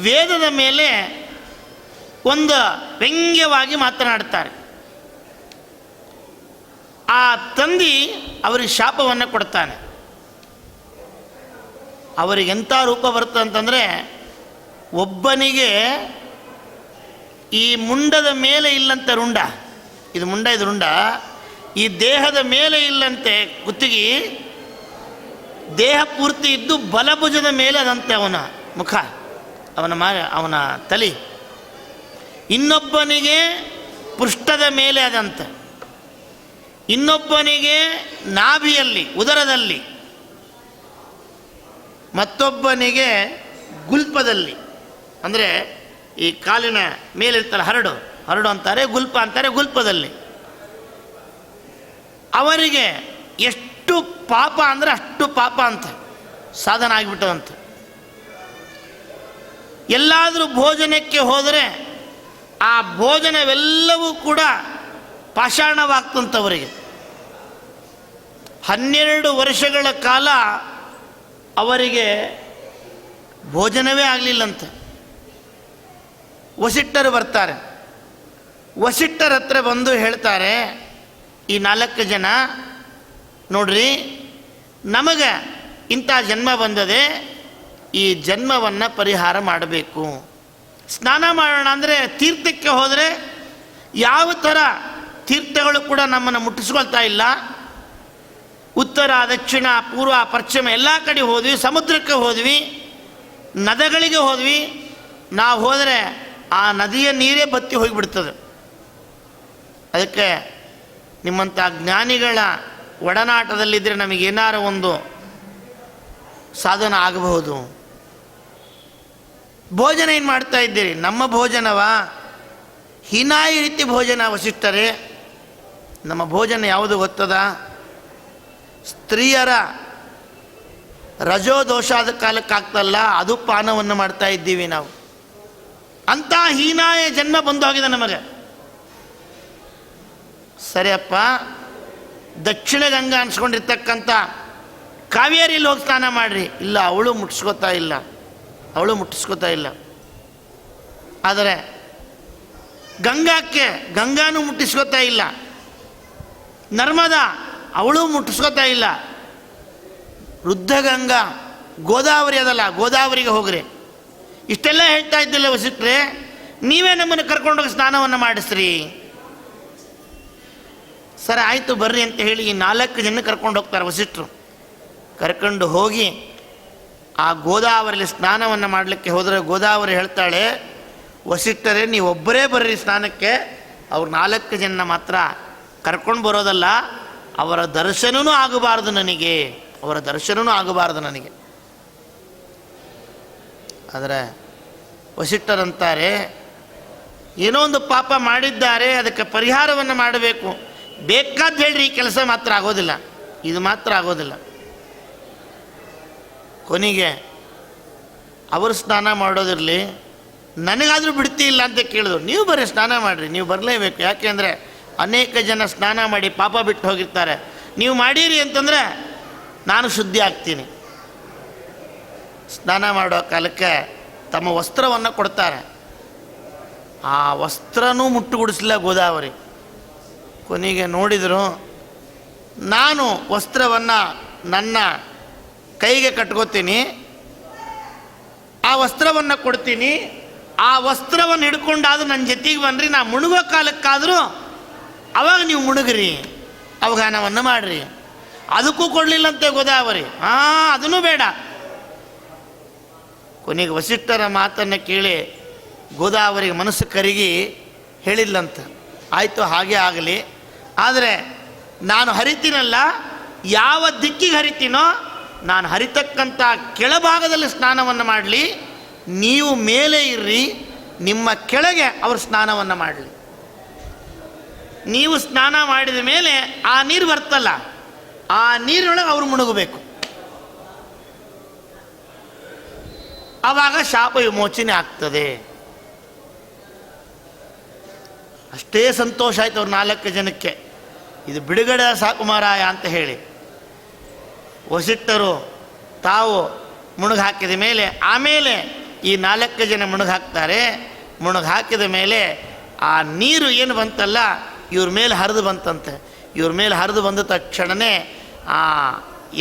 [SPEAKER 1] ವೇದದ ಮೇಲೆ ಒಂದು ವ್ಯಂಗ್ಯವಾಗಿ ಮಾತನಾಡ್ತಾರೆ. ಆ ತಂದೆ ಅವರಿಗೆ ಶಾಪವನ್ನು ಕೊಡ್ತಾನೆ. ಅವರಿಗೆ ಎಂಥ ರೂಪ ಬರುತ್ತೆ ಅಂತಂದರೆ, ಒಬ್ಬನಿಗೆ ಈ ಮುಂಡದ ಮೇಲೆ ಇಲ್ಲಂತೆ ರುಂಡ, ಇದು ಮುಂಡ, ಇದು ರುಂಡ, ಈ ದೇಹದ ಮೇಲೆ ಇಲ್ಲಂತೆ ಕುತ್ತಿಗೆ, ದೇಹ ಪೂರ್ತಿ ಇದ್ದು ಬಲಭುಜದ ಮೇಲೆ ಅದಂತೆ ಅವನ ಮುಖ, ಅವನ ತಲೆ. ಇನ್ನೊಬ್ಬನಿಗೆ ಪೃಷ್ಠದ ಮೇಲೆ ಅದಂತೆ, ಇನ್ನೊಬ್ಬನಿಗೆ ನಾಭಿಯಲ್ಲಿ ಉದರದಲ್ಲಿ, ಮತ್ತೊಬ್ಬನಿಗೆ ಗುಲ್ಪದಲ್ಲಿ, ಅಂದರೆ ಈ ಕಾಲಿನ ಮೇಲಿರ್ತಾರೆ ಹರಡು, ಹರಡು ಅಂತಾರೆ, ಗುಲ್ಪ ಅಂತಾರೆ, ಗುಲ್ಪದಲ್ಲಿ. ಅವರಿಗೆ ಎಷ್ಟು ಪಾಪ ಅಂದರೆ ಅಷ್ಟು ಪಾಪ ಅಂತ ಸಾಧನ ಆಗಿಬಿಟ್ಟದಂತೆ. ಎಲ್ಲಾದರೂ ಭೋಜನಕ್ಕೆ ಹೋದರೆ ಆ ಭೋಜನವೆಲ್ಲವೂ ಕೂಡ ಪಾಷಾಣವಾಗ್ತಂಥವರಿಗೆ. 12 ವರ್ಷಗಳ ಕಾಲ ಅವರಿಗೆ ಭೋಜನವೇ ಆಗಲಿಲ್ಲಂತೆ. ವಸಿಷ್ಠರು ಬರ್ತಾರೆ. ವಸಿಷ್ಠರ ಹತ್ರ ಬಂದು ಹೇಳ್ತಾರೆ, ಈ 4 ಜನ ನೋಡ್ರಿ, ನಮಗೆ ಇಂಥ ಜನ್ಮ ಬಂದದೆ, ಈ ಜನ್ಮವನ್ನು ಪರಿಹಾರ ಮಾಡಬೇಕು. ಸ್ನಾನ ಮಾಡೋಣ ಅಂದರೆ ತೀರ್ಥಕ್ಕೆ ಹೋದರೆ ಯಾವ ಥರ ತೀರ್ಥಗಳು ಕೂಡ ನಮ್ಮನ್ನು ಮುಟ್ಟಿಸ್ಕೊಳ್ತಾ ಇಲ್ಲ. ಉತ್ತರ, ದಕ್ಷಿಣ, ಪೂರ್ವ, ಪಶ್ಚಿಮ ಎಲ್ಲ ಕಡೆ ಹೋದ್ವಿ, ಸಮುದ್ರಕ್ಕೆ ಹೋದ್ವಿ, ನದಿಗಳಿಗೆ ಹೋದ್ವಿ. ನಾವು ಹೋದರೆ ಆ ನದಿಯ ನೀರೇ ಬತ್ತಿ ಹೋಗಿಬಿಡ್ತದೆ. ಅದಕ್ಕೆ ನಿಮ್ಮಂಥ ಜ್ಞಾನಿಗಳ ಒಡನಾಟದಲ್ಲಿದ್ದರೆ ನಮಗೇನಾರ ಒಂದು ಸಾಧನ ಆಗಬಹುದು. ಭೋಜನ ಏನು ಮಾಡ್ತಾ ಇದ್ದೀರಿ? ನಮ್ಮ ಭೋಜನವ ಹೀನಾಯಿ ರೀತಿ ಭೋಜನ ವಸಿಷ್ಠರೇ. ನಮ್ಮ ಭೋಜನ ಯಾವುದು ಗೊತ್ತದ? ಸ್ತ್ರೀಯರ ರಜೋದೋಷ ಆದ ಕಾಲಕ್ಕಾಗ್ತಲ್ಲ, ಅದು ಪಾನವನ್ನು ಮಾಡ್ತಾ ಇದ್ದೀವಿ ನಾವು. ಅಂಥ ಹೀನಾಯ ಜನ್ಮ ಬಂದು ಹೋಗಿದೆ ನಮಗೆ. ಸರಿಯಪ್ಪ, ದಕ್ಷಿಣ ಗಂಗಾ ಅನ್ಸ್ಕೊಂಡಿರ್ತಕ್ಕಂಥ ಕಾವೇರಿಯಲ್ಲಿ ಹೋಗಿ ಸ್ನಾನ ಮಾಡಿರಿ. ಇಲ್ಲ, ಅವಳು ಮುಟ್ಟಿಸ್ಕೋತಾ ಇಲ್ಲ. ಆದರೆ ಗಂಗಾನೂ ಮುಟ್ಟಿಸ್ಕೋತಾ ಇಲ್ಲ. ನರ್ಮದಾ ಅವಳು ಮುಟ್ಟಿಸ್ಕೋತಾ ಇಲ್ಲ. ವೃದ್ಧ ಗಂಗಾ ಗೋದಾವರಿ ಅದಲ್ಲ, ಗೋದಾವರಿಗೆ ಹೋಗ್ರಿ. ಇಷ್ಟೆಲ್ಲ ಹೇಳ್ತಾ ಇದ್ದಿಲ್ಲ ವಸಿಷ್ಠರೇ, ನೀವೇ ನಮ್ಮನ್ನು ಕರ್ಕೊಂಡೋಗಿ ಸ್ನಾನವನ್ನು ಮಾಡಿಸ್ರಿ. ಸರಿ ಆಯಿತು ಬರ್ರಿ ಅಂತ ಹೇಳಿ ಈ 4 ಜನ ಕರ್ಕೊಂಡು ಹೋಗ್ತಾರೆ ವಸಿಷ್ಠರು. ಕರ್ಕೊಂಡು ಹೋಗಿ ಆ ಗೋದಾವರಿಯಲ್ಲಿ ಸ್ನಾನವನ್ನು ಮಾಡಲಿಕ್ಕೆ ಹೋದರೆ ಗೋದಾವರಿ ಹೇಳ್ತಾಳೆ, ವಸಿಷ್ಠರೇ ನೀವೊಬ್ಬರೇ ಬರ್ರಿ ಸ್ನಾನಕ್ಕೆ, ಅವ್ರು 4 ಜನ ಮಾತ್ರ ಕರ್ಕೊಂಡು ಬರೋದಲ್ಲ, ಅವರ ದರ್ಶನವೂ ಆಗಬಾರ್ದು ನನಗೆ. ಆದರೆ ವಸಿಷ್ಠರಂತಾರೆ, ಏನೋ ಒಂದು ಪಾಪ ಮಾಡಿದ್ದಾರೆ, ಅದಕ್ಕೆ ಪರಿಹಾರವನ್ನು ಮಾಡಬೇಕು. ಬೇಕಾದ ಹೇಳ್ರಿ, ಈ ಕೆಲಸ ಮಾತ್ರ ಆಗೋದಿಲ್ಲ, ಇದು ಮಾತ್ರ ಆಗೋದಿಲ್ಲ. ಕೊನೆಗೆ ಅವರು ಸ್ನಾನ ಮಾಡೋದಿರಲಿ, ನನಗಾದರೂ ಬಿಡ್ತಿ ಇಲ್ಲ ಅಂತ ಕೇಳಿದ್ರು. ನೀವು ಬರ್ರಿ ಸ್ನಾನ ಮಾಡಿರಿ, ನೀವು ಬರಲೇಬೇಕು. ಯಾಕೆಂದರೆ ಅನೇಕ ಜನ ಸ್ನಾನ ಮಾಡಿ ಪಾಪ ಬಿಟ್ಟು ಹೋಗಿರ್ತಾರೆ. ನೀವು ಮಾಡೀರಿ ಅಂತಂದರೆ ನಾನು ಶುದ್ಧಿ ಆಗ್ತೀನಿ. ಸ್ನಾನ ಮಾಡೋ ಕಾಲಕ್ಕೆ ತಮ್ಮ ವಸ್ತ್ರವನ್ನು ಕೊಡ್ತಾರೆ. ಆ ವಸ್ತ್ರನೂ ಮುಟ್ಟುಗುಡಿಸಲಿಲ್ಲ ಗೋದಾವರಿ. ಕೊನೆಗೆ ನೋಡಿದರು, ನಾನು ವಸ್ತ್ರವನ್ನು ನನ್ನ ಕೈಗೆ ಕಟ್ಕೋತೀನಿ, ಆ ವಸ್ತ್ರವನ್ನು ಕೊಡ್ತೀನಿ, ಆ ವಸ್ತ್ರವನ್ನು ಹಿಡ್ಕೊಂಡಾದ್ರೂ ನನ್ನ ಜೊತೆಗೆ ಬನ್ನಿರಿ, ನಾ ಮುಳುಗೋ ಕಾಲಕ್ಕಾದರೂ ಅವಾಗ ನೀವು ಮುಳುಗ್ರಿ, ಅವಘಾನವನ್ನು ಮಾಡಿರಿ. ಅದಕ್ಕೂ ಕೊಡಲಿಲ್ಲಂತೆ ಗೋದಾವರಿ. ಅದನ್ನೂ ಬೇಡ. ಕೊನೆಗೆ ವಸಿಷ್ಠರ ಮಾತನ್ನು ಕೇಳಿ ಗೋದಾವರಿಗೆ ಮನಸ್ಸು ಕರಗಿ ಹೇಳಿಲ್ಲಂತ, ಆಯಿತು ಹಾಗೆ ಆಗಲಿ, ಆದರೆ ನಾನು ಹರಿತೀನಲ್ಲ, ಯಾವ ದಿಕ್ಕಿಗೆ ಹರಿತೀನೋ ನಾನು ಹರಿತಕ್ಕಂಥ ಕೆಳಭಾಗದಲ್ಲಿ ಸ್ನಾನವನ್ನು ಮಾಡಲಿ, ನೀವು ಮೇಲೆ ಇರ್ರಿ, ನಿಮ್ಮ ಕೆಳಗೆ ಅವರು ಸ್ನಾನವನ್ನು ಮಾಡಲಿ. ನೀವು ಸ್ನಾನ ಮಾಡಿದ ಮೇಲೆ ಆ ನೀರು ಬರ್ತಲ್ಲ, ಆ ನೀರಿನೊಳಗೆ ಅವರು ಮುಳುಗಬೇಕು. ಆವಾಗ ಶಾಪ ವಿಮೋಚನೆ ಆಗ್ತದೆ. ಅಷ್ಟೇ ಸಂತೋಷ ಆಯ್ತು ಅವ್ರು 4 ಜನಕ್ಕೆ. ಇದು ಬಿಡುಗಡೆ ಸಾಕು ಮಾರಾಯ ಅಂತ ಹೇಳಿ ವಸಿಷ್ಠರು ತಾವು ಮುಳುಗು ಹಾಕಿದ ಮೇಲೆ ಆಮೇಲೆ ಈ 4 ಜನ ಮುಳುಗು ಹಾಕ್ತಾರೆ. ಮುಳುಗು ಹಾಕಿದ ಮೇಲೆ ಆ ನೀರು ಏನು ಬಂತಲ್ಲ ಇವ್ರ ಮೇಲೆ ಹರಿದು ಬಂತಂತೆ. ಇವ್ರ ಮೇಲೆ ಹರಿದು ಬಂದ ತಕ್ಷಣವೇ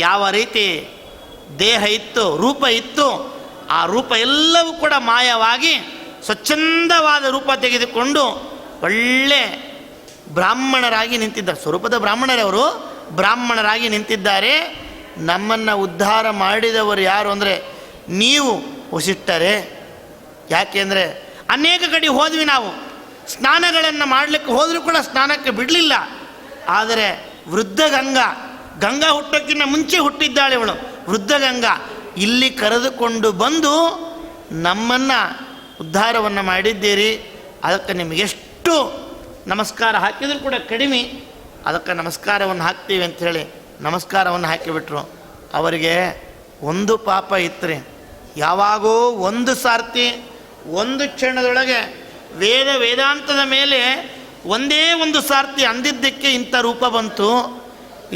[SPEAKER 1] ಯಾವ ರೀತಿ ದೇಹ ಇತ್ತು, ರೂಪ ಇತ್ತು, ಆ ರೂಪ ಎಲ್ಲವೂ ಕೂಡ ಮಾಯವಾಗಿ ಸ್ವಚ್ಛಂದವಾದ ರೂಪ ತೆಗೆದುಕೊಂಡು ಒಳ್ಳೆ ಬ್ರಾಹ್ಮಣರಾಗಿ ನಿಂತಿದ್ದಾರೆ. ಸ್ವರೂಪದ ಬ್ರಾಹ್ಮಣರೇ ಅವರು, ಬ್ರಾಹ್ಮಣರಾಗಿ ನಿಂತಿದ್ದಾರೆ. ನಮ್ಮನ್ನು ಉದ್ಧಾರ ಮಾಡಿದವರು ಯಾರು ಅಂದರೆ ನೀವು ವಸಿಷ್ಠರೇ. ಯಾಕೆಂದರೆ ಅನೇಕ ಕಡೆ ಹೋದ್ವಿ ನಾವು, ಸ್ನಾನಗಳನ್ನು ಮಾಡಲಿಕ್ಕೆ ಹೋದರೂ ಕೂಡ ಸ್ನಾನಕ್ಕೆ ಬಿಡಲಿಲ್ಲ. ಆದರೆ ವೃದ್ಧ ಗಂಗಾ ಹುಟ್ಟೋಕ್ಕಿಂತ ಮುಂಚೆ ಹುಟ್ಟಿದ್ದಾಳೆ ಇವಳು. ವೃದ್ಧ ಗಂಗಾ ಇಲ್ಲಿ ಕರೆದುಕೊಂಡು ಬಂದು ನಮ್ಮನ್ನು ಉದ್ಧಾರವನ್ನು ಮಾಡಿದ್ದೀರಿ. ಅದಕ್ಕೆ ನಿಮಗೆಷ್ಟು ನಮಸ್ಕಾರ ಹಾಕಿದರೂ ಕೂಡ ಕಡಿಮೆ, ಅದಕ್ಕೆ ನಮಸ್ಕಾರವನ್ನು ಹಾಕ್ತೀವಿ ಅಂಥೇಳಿ ನಮಸ್ಕಾರವನ್ನು ಹಾಕಿಬಿಟ್ರು. ಅವರಿಗೆ ಒಂದು ಪಾಪ ಇತ್ತು. ಯಾವಾಗೋ ಒಂದು ಸಾರ್ತಿ ಒಂದು ಕ್ಷಣದೊಳಗೆ ವೇದಾಂತದ ಮೇಲೆ ಒಂದೇ ಒಂದು ಸಾರ್ತಿ ಅಂದಿದ್ದಕ್ಕೆ ಇಂಥ ರೂಪ ಬಂತು.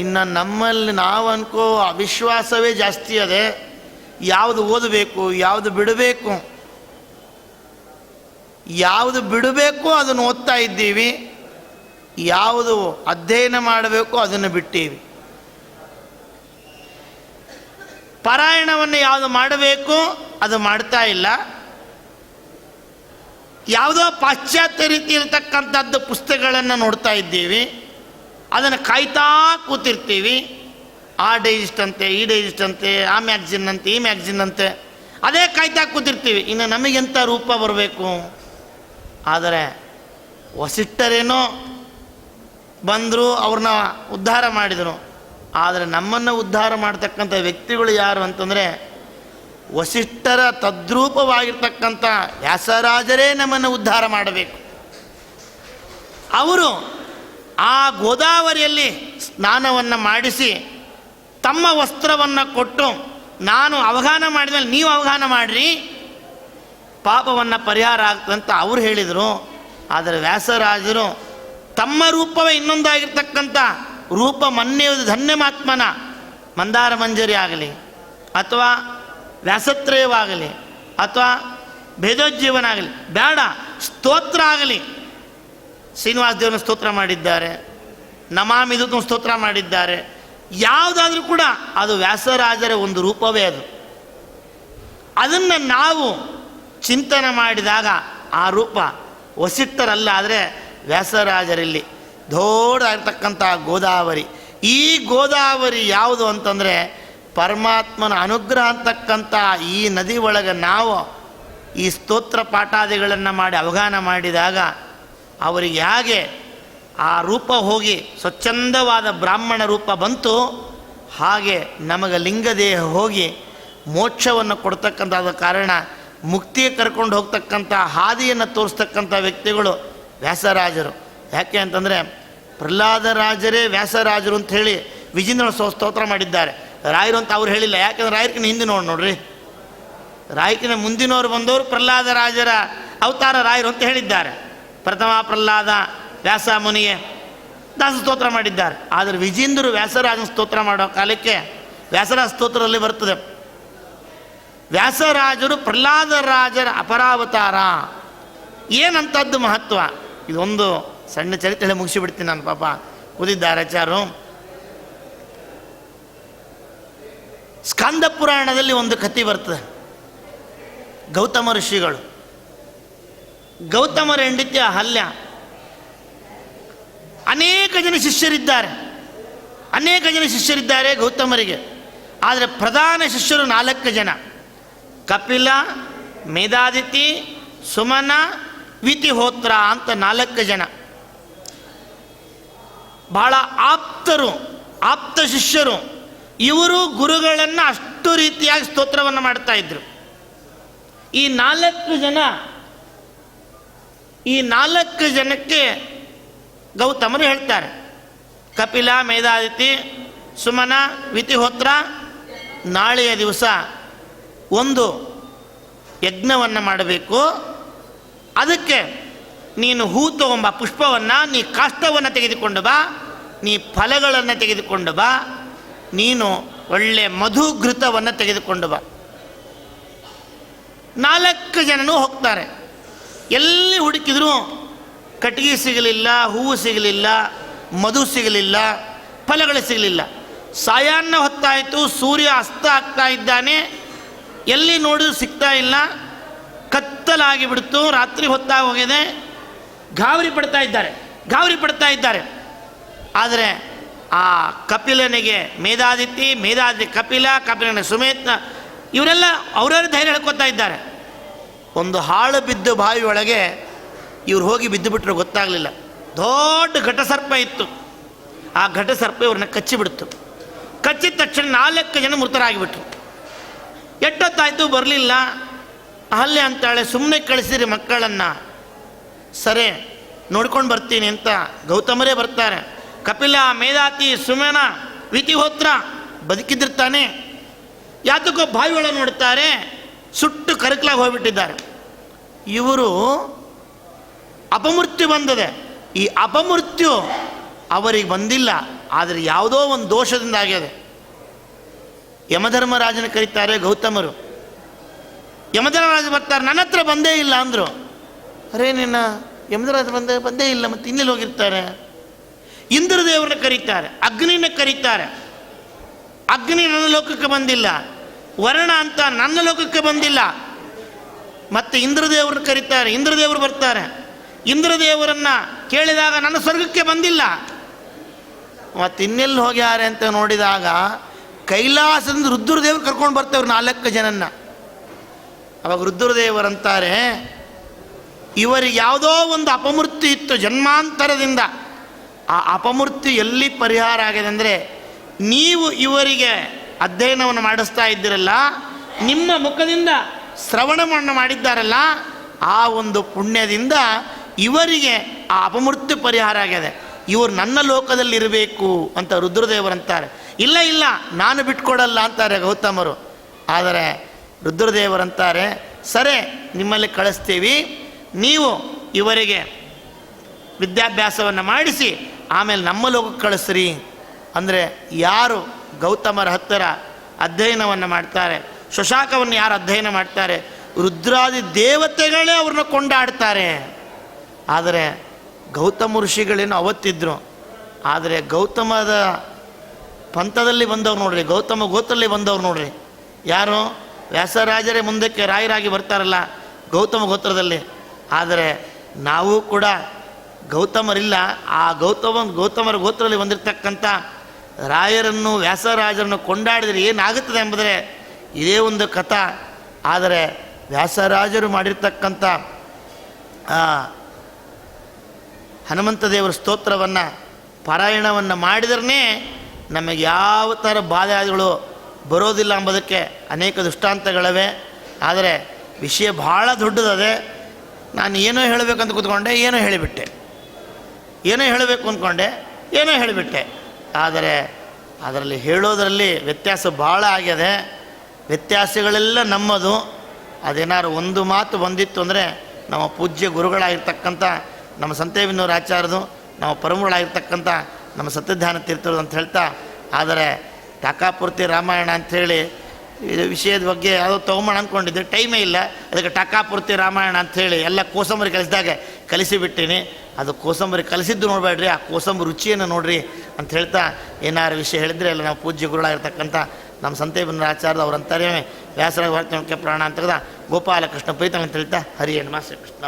[SPEAKER 1] ಇನ್ನು ನಮ್ಮಲ್ಲಿ ನಾವು ಅನ್ಕೋ ಅವಿಶ್ವಾಸವೇ ಜಾಸ್ತಿ ಅದೇ. ಯಾವುದು ಓದಬೇಕು, ಯಾವುದು ಬಿಡಬೇಕು ಅದನ್ನು ಓದ್ತಾ ಇದ್ದೀವಿ, ಯಾವುದು ಅಧ್ಯಯನ ಮಾಡಬೇಕು ಅದನ್ನು ಬಿಟ್ಟೀವಿ. ಪಾರಾಯಣವನ್ನು ಯಾವುದು ಮಾಡಬೇಕು ಅದು ಮಾಡ್ತಾ ಇಲ್ಲ. ಯಾವುದೋ ಪಾಶ್ಚಾತ್ಯ ರೀತಿ ಇರತಕ್ಕಂಥದ್ದು ಪುಸ್ತಕಗಳನ್ನು ನೋಡ್ತಾ ಇದ್ದೀವಿ, ಅದನ್ನು ಕಾಯ್ತಾ ಕೂತಿರ್ತೀವಿ. ಆ ಡೈಜೆಸ್ಟ್ ಅಂತೆ, ಈ ಡೈಜೆಸ್ಟ್ ಅಂತೆ, ಆ ಮ್ಯಾಗ್ಝಿನ್ ಅಂತೆ, ಈ ಮ್ಯಾಗ್ಝಿನ್ ಅಂತೆ, ಅದೇ ಕಾಯ್ತಾ ಕೂತಿರ್ತೀವಿ. ಇನ್ನು ನಮಗೆಂಥ ರೂಪ ಬರಬೇಕು? ಆದರೆ ವಸಿಷ್ಠರೇನೋ ಬಂದರು, ಅವ್ರನ್ನ ಉದ್ಧಾರ ಮಾಡಿದರು. ಆದರೆ ನಮ್ಮನ್ನು ಉದ್ಧಾರ ಮಾಡ್ತಕ್ಕಂಥ ವ್ಯಕ್ತಿಗಳು ಯಾರು ಅಂತಂದರೆ ವಸಿಷ್ಠರ ತದ್ರೂಪವಾಗಿರ್ತಕ್ಕಂಥ ವ್ಯಾಸರಾಜರೇ ನಮ್ಮನ್ನು ಉದ್ಧಾರ ಮಾಡಬೇಕು. ಅವರು ಆ ಗೋದಾವರಿಯಲ್ಲಿ ಸ್ನಾನವನ್ನು ಮಾಡಿಸಿ ತಮ್ಮ ವಸ್ತ್ರವನ್ನು ಕೊಟ್ಟು, ನಾನು ಅವಘಾನ ಮಾಡಿದ್ಮೇಲೆ ನೀವು ಅವಘಾನ ಮಾಡಿರಿ, ಪಾಪವನ್ನು ಪರಿಹಾರ ಆಗ್ತದಂತ ಅವರು ಹೇಳಿದರು. ಆದರೆ ವ್ಯಾಸರಾಜರು ತಮ್ಮ ರೂಪವೇ ಇನ್ನೊಂದಾಗಿರ್ತಕ್ಕಂಥ ರೂಪ ಮನ್ಯುವುದು ಧನ್ಯಮಾತ್ಮನ ಮಂದಾರ ಮಂಜರಿ ಆಗಲಿ, ಅಥವಾ ವ್ಯಾಸತ್ರಯವಾಗಲಿ, ಅಥವಾ ಭೇದೋಜ್ಜೀವನ ಆಗಲಿ, ಬೇಡ ಸ್ತೋತ್ರ ಆಗಲಿ. ಶ್ರೀನಿವಾಸ ದೇವನ ಸ್ತೋತ್ರ ಮಾಡಿದ್ದಾರೆ, ನಮಾಮಿದುನ ಸ್ತೋತ್ರ ಮಾಡಿದ್ದಾರೆ. ಯಾವುದಾದ್ರೂ ಕೂಡ ಅದು ವ್ಯಾಸರಾಜರ ಒಂದು ರೂಪವೇ ಅದು. ಅದನ್ನು ನಾವು ಚಿಂತನೆ ಮಾಡಿದಾಗ ಆ ರೂಪ ವಸಿಷ್ಠರಲ್ಲ, ಆದರೆ ವ್ಯಾಸರಾಜರಲ್ಲಿ ದೊಡ್ಡದಾಗಿರ್ತಕ್ಕಂಥ ಗೋದಾವರಿ. ಈ ಗೋದಾವರಿ ಯಾವುದು ಅಂತಂದರೆ ಪರಮಾತ್ಮನ ಅನುಗ್ರಹ ಅಂತಕ್ಕಂಥ ಈ ನದಿ ಒಳಗೆ ನಾವು ಈ ಸ್ತೋತ್ರ ಪಾಠಾದಿಗಳನ್ನು ಮಾಡಿ ಅವಘಾನ ಮಾಡಿದಾಗ ಅವರಿಗೆ ಹೇಗೆ ಆ ರೂಪ ಹೋಗಿ ಸ್ವಚ್ಛಂದವಾದ ಬ್ರಾಹ್ಮಣ ರೂಪ ಬಂತು, ಹಾಗೆ ನಮಗೆ ಲಿಂಗದೇಹ ಹೋಗಿ ಮೋಕ್ಷವನ್ನು ಕೊಡ್ತಕ್ಕಂಥದ್ದು ಕಾರಣ ಮುಕ್ತಿಗೆ ಕರ್ಕೊಂಡು ಹೋಗ್ತಕ್ಕಂಥ ಹಾದಿಯನ್ನು ತೋರಿಸ್ತಕ್ಕಂಥ ವ್ಯಕ್ತಿಗಳು ವ್ಯಾಸರಾಜರು. ಯಾಕೆ ಅಂತಂದರೆ ಪ್ರಹ್ಲಾದರಾಜರೇ ವ್ಯಾಸರಾಜರು ಅಂತ ಹೇಳಿ ವಿಜೇಂದ್ರ ಸ್ತೋತ್ರ ಮಾಡಿದ್ದಾರೆ. ರಾಯರು ಅಂತ ಅವ್ರು ಹೇಳಿಲ್ಲ, ಯಾಕೆಂದ್ರೆ ರಾಯರ್ಕಿನ ಹಿಂದೆ ನೋಡ್ರಿ, ರಾಯಕಿನ ಮುಂದಿನವರು ಬಂದವರು ಪ್ರಹ್ಲಾದರಾಜರ ಅವತಾರ ರಾಯರು ಅಂತ ಹೇಳಿದ್ದಾರೆ. ಪ್ರಥಮ ಪ್ರಹ್ಲಾದ ವ್ಯಾಸ ಮುನಿಗೆ ದಾಸ ಸ್ತೋತ್ರ ಮಾಡಿದ್ದಾರೆ. ಆದರೆ ವಿಜೇಂದ್ರರು ವ್ಯಾಸರಾಜನ ಸ್ತೋತ್ರ ಮಾಡೋ ಕಾಲಕ್ಕೆ ವ್ಯಾಸರಾಜ ಸ್ತೋತ್ರದಲ್ಲಿ ಬರ್ತದೆ, ವ್ಯಾಸರಾಜರು ಪ್ರಹ್ಲಾದರಾಜರ ಅಪರಾವತಾರ. ಏನಂತದ್ದು ಮಹತ್ವ, ಇದೊಂದು ಸಣ್ಣ ಚರಿತ್ರೆ ಮುಗಿಸಿಬಿಡ್ತೀನಿ ನಾನು, ಪಾಪ ಕೂದಿದ್ದಾರೆ ಆಚಾರು. ಸ್ಕಂದ ಪುರಾಣದಲ್ಲಿ ಒಂದು ಕಥೆ ಬರ್ತದೆ. ಗೌತಮ ಋಷಿಗಳು, ಗೌತಮರ ಹೆಂಡತಿ ಅಹಲ್ಯ, ಅನೇಕ ಜನ ಶಿಷ್ಯರಿದ್ದಾರೆ ಗೌತಮರಿಗೆ. ಆದರೆ ಪ್ರಧಾನ ಶಿಷ್ಯರು 4 ಜನ: ಕಪಿಲ, ಮೇಧಾದಿತಿ, ಸುಮನ, ವಿತಿಹೋತ್ರ ಅಂತ 4 ಜನ. ಬಹಳ ಆಪ್ತ ಶಿಷ್ಯರು. ಇವರು ಗುರುಗಳನ್ನು ಅಷ್ಟು ರೀತಿಯಾಗಿ ಸ್ತೋತ್ರವನ್ನು ಮಾಡ್ತಾ ಇದ್ರು. ಈ 4 ಜನಕ್ಕೆ ಗೌತಮರು ಹೇಳ್ತಾರೆ, ಕಪಿಲ, ಮೇಧಾದಿತಿ, ಸುಮನ, ವಿತಿಹೋತ್ರ, ನಾಳೆಯ ದಿವಸ ಒಂದು ಯಜ್ಞವನ್ನು ಮಾಡಬೇಕು. ಅದಕ್ಕೆ ನೀನು ಹೂ ತಗೊಂಬ, ಪುಷ್ಪವನ್ನು, ನೀ ಕಾಷ್ಟವನ್ನು ತೆಗೆದುಕೊಂಡು ಬಾ, ನೀ ಫಲಗಳನ್ನು ತೆಗೆದುಕೊಂಡು ಬಾ, ನೀನು ಒಳ್ಳೆ ಮಧುಘೃತವನ್ನು ತೆಗೆದುಕೊಂಡು ಬಾ. 4 ಜನನೂ ಹೋಗ್ತಾರೆ. ಎಲ್ಲಿ ಹುಡುಕಿದ್ರು ಕಟ್ಟಿಗೆ ಸಿಗಲಿಲ್ಲ, ಹೂವು ಸಿಗಲಿಲ್ಲ, ಮಧು ಸಿಗಲಿಲ್ಲ, ಫಲಗಳು ಸಿಗಲಿಲ್ಲ. ಸಾಯಾಹ್ನ ಹೊತ್ತಾಯಿತು, ಸೂರ್ಯ ಅಸ್ತ ಆಗ್ತಾ ಇದ್ದಾನೆ, ಎಲ್ಲಿ ನೋಡಿದ್ರು ಸಿಗ್ತಾ ಇಲ್ಲ, ಕತ್ತಲಾಗಿ ಬಿಡ್ತು, ರಾತ್ರಿ ಹೊತ್ತಾಗಿ ಹೋಗಿದೆ. ಗಾಬರಿ ಪಡ್ತಾ ಇದ್ದಾರೆ. ಆದರೆ ಆ ಕಪಿಲನಿಗೆ ಮೇಧಾದಿತಿ ಕಪಿಲ, ಕಪಿಲನ ಸುಮೇತ, ಇವರೆಲ್ಲ ಅವರವರ ಧೈರ್ಯ ಹೇಳ್ಕೊತಾ ಇದ್ದಾರೆ. ಒಂದು ಹಾಳು ಬಿದ್ದು ಬಾವಿ ಒಳಗೆ ಇವ್ರು ಹೋಗಿ ಬಿದ್ದುಬಿಟ್ರು, ಗೊತ್ತಾಗಲಿಲ್ಲ. ದೊಡ್ಡ ಘಟಸರ್ಪ ಇತ್ತು. ಆ ಘಟಸರ್ಪ ಇವ್ರನ್ನ ಕಚ್ಚಿಬಿಡ್ತು. ಕಚ್ಚಿದ ತಕ್ಷಣ 4 ಜನ ಮೃತರಾಗಿಬಿಟ್ರು. ಎಷ್ಟೊತ್ತಾಯಿತು ಬರಲಿಲ್ಲ. ಅಲ್ಲೇ ಅಂತಾಳೆ, ಸುಮ್ಮನೆ ಕಳಿಸಿರಿ ಮಕ್ಕಳನ್ನು, ಸರಿ ನೋಡ್ಕೊಂಡು ಬರ್ತೀನಿ ಅಂತ ಗೌತಮರೇ ಬರ್ತಾರೆ. ಕಪಿಲ, ಮೇಧಾತಿ, ಸುಮನ, ವಿತಿಹೋತ್ರ ಬದುಕಿದಿರ್ತಾನೆ. ಯಾತಕ್ಕೋ ಬಾವಿ ಒಳಗೆ ನೋಡ್ತಾರೆ, ಸುಟ್ಟು ಕರಕಲಾಗಿ ಹೋಗ್ಬಿಟ್ಟಿದ್ದಾರೆ. ಇವರು ಅಪಮೃತ್ಯು ಬಂದಿದೆ. ಈ ಅಪಮೃತ್ಯು ಅವರಿಗೆ ಬಂದಿಲ್ಲ, ಆದರೆ ಯಾವುದೋ ಒಂದು ದೋಷದಿಂದ ಆಗ್ಯದೆ. ಯಮಧರ್ಮರಾಜನ ಕರೀತಾರೆ ಗೌತಮರು. ಯಮಧರ್ಮರಾಜ ಬರ್ತಾರೆ, ನನ್ನ ಹತ್ರ ಬಂದೇ ಇಲ್ಲ ಅಂದರು. ಅರೇ ನಿನ್ನ ಯಮಧರ್ಮರಾಜ ಬಂದೇ ಇಲ್ಲ, ಮತ್ತು ಇನ್ನೆಲ್ಲಿ ಹೋಗಿರ್ತಾರೆ? ಇಂದ್ರದೇವರನ್ನ ಕರೀತಾರೆ, ಅಗ್ನಿನ ಕರೀತಾರೆ. ಅಗ್ನಿ ನನ್ನ ಲೋಕಕ್ಕೆ ಬಂದಿಲ್ಲ, ವರ್ಣ ಅಂತ ನನ್ನ ಲೋಕಕ್ಕೆ ಬಂದಿಲ್ಲ. ಮತ್ತು ಇಂದ್ರದೇವ್ರನ್ನ ಕರೀತಾರೆ, ಇಂದ್ರದೇವರು ಬರ್ತಾರೆ. ಇಂದ್ರದೇವರನ್ನು ಕೇಳಿದಾಗ ನನ್ನ ಸ್ವರ್ಗಕ್ಕೆ ಬಂದಿಲ್ಲ. ಮತ್ತು ಇನ್ನೆಲ್ಲಿ ಹೋಗ್ಯಾರೆ ಅಂತ ನೋಡಿದಾಗ ಕೈಲಾಸದಿಂದ ರುದ್ರದೇವರು ಕರ್ಕೊಂಡು ಬರ್ತೇವ್ರು 4 ಜನನ್ನ. ಅವಾಗ ರುದ್ರದೇವರಂತಾರೆ, ಇವರಿಗೆ ಯಾವುದೋ ಒಂದು ಅಪಮೃತ್ಯು ಇತ್ತು ಜನ್ಮಾಂತರದಿಂದ. ಆ ಅಪಮೃತ್ಯು ಎಲ್ಲಿ ಪರಿಹಾರ ಆಗಿದೆ ಅಂದರೆ, ನೀವು ಇವರಿಗೆ ಅಧ್ಯಯನವನ್ನು ಮಾಡಿಸ್ತಾ ಇದ್ದೀರಲ್ಲ, ನಿಮ್ಮ ಮುಖದಿಂದ ಶ್ರವಣವನ್ನು ಮಾಡಿದ್ದಾರಲ್ಲ, ಆ ಒಂದು ಪುಣ್ಯದಿಂದ ಇವರಿಗೆ ಆ ಅಪಮೃತ್ಯು ಪರಿಹಾರ ಆಗಿದೆ. ಇವರು ನನ್ನ ಲೋಕದಲ್ಲಿ ಇರಬೇಕು ಅಂತ ರುದ್ರದೇವರಂತಾರೆ. ಇಲ್ಲ ಇಲ್ಲ, ನಾನು ಬಿಟ್ಕೊಡಲ್ಲ ಅಂತಾರೆ ಗೌತಮರು. ಆದರೆ ರುದ್ರದೇವರಂತಾರೆ, ಸರಿ ನಿಮ್ಮಲ್ಲಿ ಕಳಿಸ್ತೀವಿ, ನೀವು ಇವರಿಗೆ ವಿದ್ಯಾಭ್ಯಾಸವನ್ನು ಮಾಡಿಸಿ ಆಮೇಲೆ ನಮ್ಮ ಲೋಕಕ್ಕೆ ಕಳಿಸ್ರಿ. ಅಂದರೆ ಯಾರು ಗೌತಮರ ಹತ್ತಿರ ಅಧ್ಯಯನವನ್ನು ಮಾಡ್ತಾರೆ, ಶಶಾಕವನ್ನು ಯಾರು ಅಧ್ಯಯನ ಮಾಡ್ತಾರೆ, ರುದ್ರಾದಿ ದೇವತೆಗಳೇ ಅವ್ರನ್ನ ಕೊಂಡಾಡ್ತಾರೆ. ಆದರೆ ಗೌತಮ ಋಷಿಗಳೇನು ಅವತ್ತಿದ್ದರು, ಆದರೆ ಗೌತಮದ ಪಂಥದಲ್ಲಿ ಬಂದವ್ರು ನೋಡ್ರಿ, ಗೌತಮ ಗೋತ್ರದಲ್ಲಿ ಬಂದವ್ರು ನೋಡ್ರಿ. ಯಾರು? ವ್ಯಾಸರಾಜರೇ ಮುಂದಕ್ಕೆ ರಾಯರಾಗಿ ಬರ್ತಾರಲ್ಲ ಗೌತಮ ಗೋತ್ರದಲ್ಲಿ. ಆದರೆ ನಾವು ಕೂಡ ಗೌತಮರಿಲ್ಲ, ಆ ಗೌತಮರ ಗೋತ್ರದಲ್ಲಿ ಬಂದಿರತಕ್ಕಂಥ ರಾಯರನ್ನು ವ್ಯಾಸರಾಜರನ್ನು ಕೊಂಡಾಡಿದರೆ ಏನಾಗುತ್ತದೆ ಎಂಬುದರೆ ಇದೇ ಒಂದು ಕಥಾ. ಆದರೆ ವ್ಯಾಸರಾಜರು ಮಾಡಿರ್ತಕ್ಕಂಥ ಹನುಮಂತ ದೇವರ ಸ್ತೋತ್ರವನ್ನು ಪಾರಾಯಣವನ್ನು ಮಾಡಿದ್ರೆ ನಮಗೆ ಯಾವ ಥರ ಬಾಧೆಗಳು ಬರೋದಿಲ್ಲ ಎಂಬುದಕ್ಕೆ ಅನೇಕ ದೃಷ್ಟಾಂತಗಳಿವೆ. ಆದರೆ ವಿಷಯ ಭಾಳ ದೊಡ್ಡದದೆ. ನಾನು ಏನೋ ಹೇಳಬೇಕಂತ ಕೂತ್ಕೊಂಡೆ, ಏನೋ ಹೇಳಿಬಿಟ್ಟೆ, ಏನೋ ಹೇಳಬೇಕು ಅಂದ್ಕೊಂಡೆ, ಏನೋ ಹೇಳಿಬಿಟ್ಟೆ. ಆದರೆ ಅದರಲ್ಲಿ ಹೇಳೋದರಲ್ಲಿ ವ್ಯತ್ಯಾಸ ಭಾಳ ಆಗಿದೆ. ವ್ಯತ್ಯಾಸಗಳೆಲ್ಲ ನಮ್ಮದು. ಅದೇನಾದ್ರು ಒಂದು ಮಾತು ಬಂದಿತ್ತು ಅಂದರೆ ನಮ್ಮ ಪೂಜ್ಯ ಗುರುಗಳಾಗಿರ್ತಕ್ಕಂಥ ನಮ್ಮ ಸಂತೇವಿನವರ ಆಚಾರ್ಯದು, ನಮ್ಮ ಪರಮಗಳಾಗಿರ್ತಕ್ಕಂಥ ನಮ್ಮ ಸತ್ಯಧ್ಯಾನ ತೀರ್ಥರು ಅಂತ ಹೇಳ್ತಾ. ಆದರೆ ಟಾಕಾಪೂರ್ತಿ ರಾಮಾಯಣ ಅಂಥೇಳಿ ಇದು ವಿಷಯದ ಬಗ್ಗೆ ಯಾವುದೋ ತೊಗೊಂಬಣ ಅಂದ್ಕೊಂಡಿದ್ದೆ, ಟೈಮೇ ಇಲ್ಲ. ಅದಕ್ಕೆ ಟಾಕಾಪೂರ್ತಿ ರಾಮಾಯಣ ಅಂಥೇಳಿ ಎಲ್ಲ ಕೋಸಂಬರಿ ಕಲಿಸಿದಾಗ ಕಲಿಸಿಬಿಟ್ಟಿನಿ. ಅದು ಕೋಸಂಬರಿ ಕಲಿಸಿದ್ದು ನೋಡಬೇಡ್ರಿ, ಆ ಕೋಸಂಬರಿ ರುಚಿಯನ್ನು ನೋಡಿರಿ ಅಂತ ಹೇಳ್ತಾ ಏನಾರು ವಿಷಯ ಹೇಳಿದರೆ ಎಲ್ಲ ನಾವು ಪೂಜ್ಯ ಗುರುಗಳಾಗಿರ್ತಕ್ಕಂಥ ನಮ್ಮ ಸಂತೇಬನ ಆಚಾರ್ಯ ಅವರಂತಾರೆ ವ್ಯಾಸರಾಜ ವಾರ್ತೆ ಪ್ರಾಣ ಅಂತ ಗೋಪಾಲಕೃಷ್ಣ ಪ್ರೀತ ಅಂತ ಹೇಳ್ತಾ ಹರಿ ನಮಃ ಶ್ರೀ ಕೃಷ್ಣ.